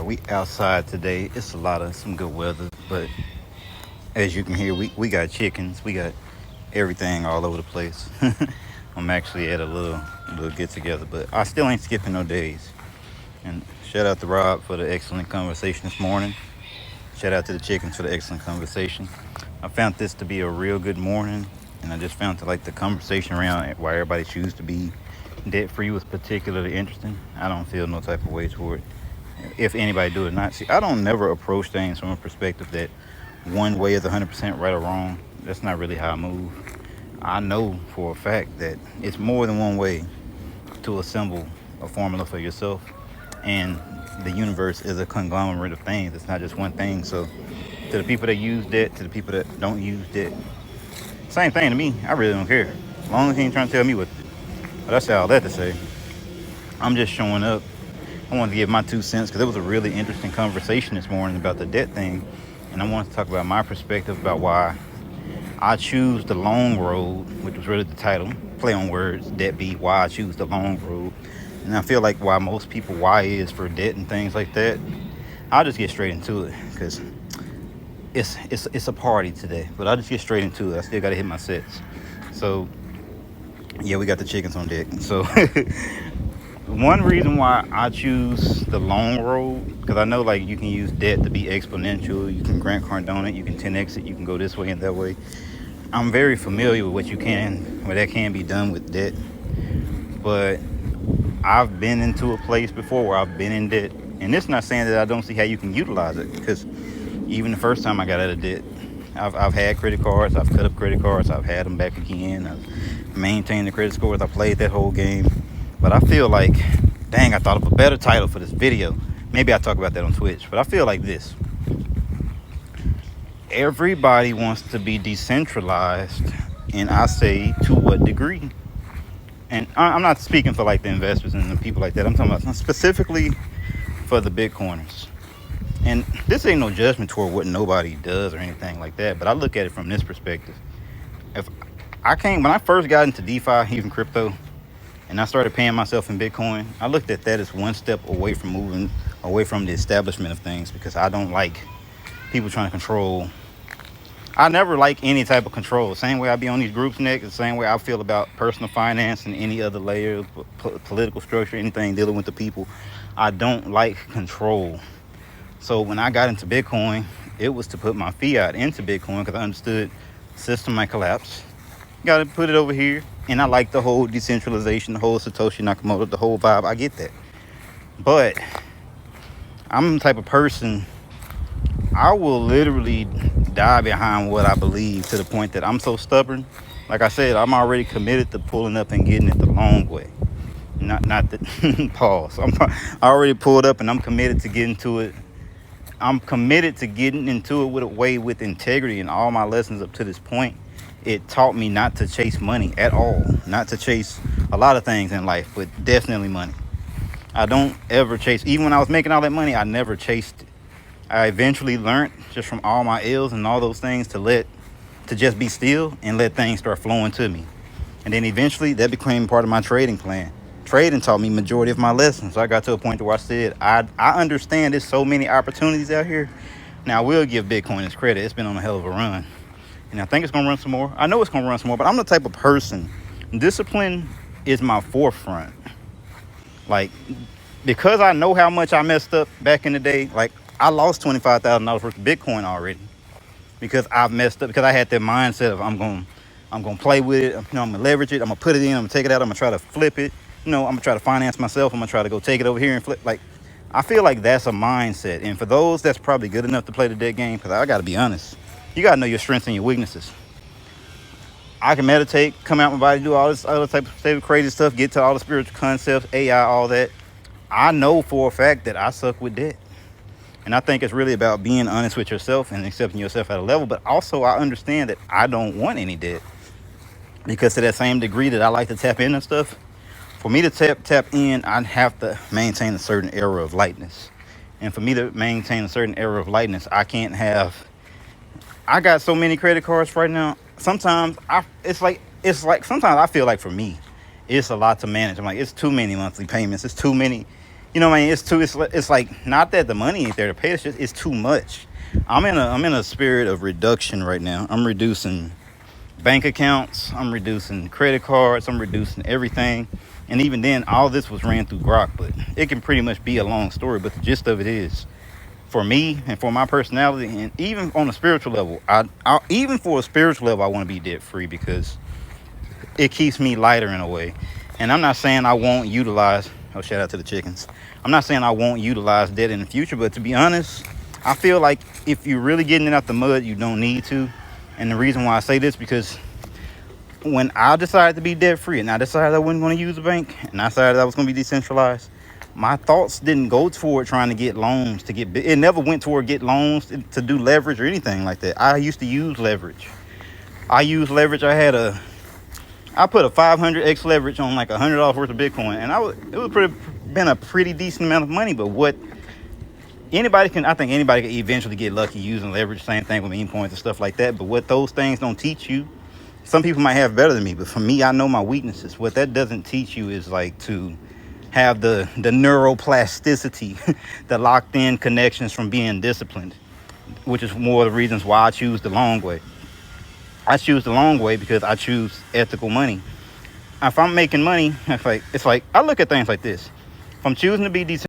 We outside today. It's a lot of some good weather, but as you can hear, we got chickens. We got everything all over the place. I'm actually at a little get together, but I still ain't skipping no days. And shout out to Rob for the excellent conversation this morning. Shout out to the chickens for the excellent conversation. I found this to be a real good morning, and I just found like the conversation around why everybody chooses to be debt free was particularly interesting. I don't feel no type of way toward it. If anybody do it or not. See, I don't never approach things from a perspective that one way is 100% right or wrong. That's not really how I move. I know for a fact that it's more than one way to assemble a formula for yourself, and the universe is a conglomerate of things. It's not just one thing. So to the people that use debt, to the people that don't use debt, same thing to me. I really don't care, as long as he ain't trying to tell me what to do. But that's all that to say. I'm just showing up. I wanted to give my 2 cents because it was a really interesting conversation this morning about the debt thing. And I wanted to talk about my perspective about why I choose the long road, which was really the title, play on words, debt be, why I choose the long road. And I feel like why most people, why is for debt and things like that. I'll just get straight into it because it's a party today. But I'll just get straight into it. I still got to hit my sets. So, yeah, we got the chickens on deck. So... One reason why I choose the long road, because I know like you can use debt to be exponential, you can Grant Cardone it, you can 10x it, you can go this way and that way. I'm very familiar with what that can be done with debt, but I've been into a place before where I've been in debt, and it's not saying that I don't see how you can utilize it, because even the first time I got out of debt, I've had credit cards, I've cut up credit cards, I've had them back again, I've maintained the credit scores, I played that whole game. But I feel like, dang, I thought of a better title for this video. Maybe I'll talk about that on Twitch. But I feel like this. Everybody wants to be decentralized. And I say, to what degree? And I'm not speaking for like the investors and the people like that. I'm talking about specifically for the Bitcoiners. And this ain't no judgment toward what nobody does or anything like that. But I look at it from this perspective. When I first got into DeFi, even crypto, and I started paying myself in Bitcoin, I looked at that as one step away from moving away from the establishment of things, because I don't like people trying to control. I never like any type of control. Same way I be on these groups next, the same way I feel about personal finance and any other layer of political structure, anything dealing with the people. I don't like control. So when I got into Bitcoin, it was to put my fiat into Bitcoin because I understood the system might collapse. Got to put it over here. And I like the whole decentralization, the whole Satoshi Nakamoto, the whole vibe. I get that. But I'm the type of person, I will literally die behind what I believe to the point that I'm so stubborn. Like I said, I'm already committed to pulling up and getting it the long way. Not the pause. I already pulled up and I'm committed to getting to it. I'm committed to getting into it with integrity, and all my lessons up to this point. It taught me not to chase money at all, not to chase a lot of things in life, but definitely money. I don't ever chase. Even when I was making all that money, I never chased it. I eventually learned just from all my ills and all those things to just be still and let things start flowing to me. And then eventually that became part of my trading plan. Trading taught me majority of my lessons. So I got to a point where I said, I understand there's so many opportunities out here. Now I will give Bitcoin its credit. It's been on a hell of a run. And I think it's going to run some more. I know it's going to run some more, but I'm the type of person, discipline is my forefront. Like, because I know how much I messed up back in the day, like, I lost $25,000 worth of Bitcoin already because I've messed up, because I had that mindset of I'm going to play with it, I'm going to leverage it, I'm going to put it in, I'm going to take it out, I'm going to try to flip it, I'm going to try to finance myself, I'm going to try to go take it over here and flip. Like, I feel like that's a mindset. And for those that's probably good enough to play the debt game, because I got to be honest, you got to know your strengths and your weaknesses. I can meditate, come out my body, do all this other type of crazy stuff, get to all the spiritual concepts, AI, all that. I know for a fact that I suck with debt. And I think it's really about being honest with yourself and accepting yourself at a level. But also I understand that I don't want any debt. Because to that same degree that I like to tap into stuff, for me to tap in, I'd have to maintain a certain era of lightness. And for me to maintain a certain era of lightness, I got so many credit cards right now. Sometimes it's like sometimes I feel like for me, it's a lot to manage. I'm like, it's too many monthly payments. It's too many, you know what I mean? It's too. It's like not that the money ain't there to pay. It's too much. I'm in a spirit of reduction right now. I'm reducing bank accounts. I'm reducing credit cards. I'm reducing everything. And even then, all this was ran through Grok. But it can pretty much be a long story. But the gist of it is, for me and for my personality, and even on a spiritual level, even for a spiritual level, I want to be debt free because it keeps me lighter in a way. And I'm not saying I won't utilize. Oh, shout out to the chickens. I'm not saying I won't utilize debt in the future, but to be honest, I feel like if you're really getting it out the mud, you don't need to. And the reason why I say this, because when I decided to be debt free and I decided I wasn't going to use a bank and I decided I was going to be decentralized, my thoughts didn't go toward trying to get loans to get. It never went toward get loans to do leverage or anything like that. I used to use leverage. I put a 500x leverage on like $100 worth of Bitcoin, and it was been a pretty decent amount of money. But what I think anybody can eventually get lucky using leverage. Same thing with meme coins and stuff like that. But what those things don't teach you, some people might have better than me, but for me, I know my weaknesses. What that doesn't teach you is like to have the neuroplasticity, the locked in connections from being disciplined, which is more of the reasons why I choose the long way. I choose the long way because I choose ethical money. If I'm making money, it's like I look at things like this. If I'm choosing to be decentralized,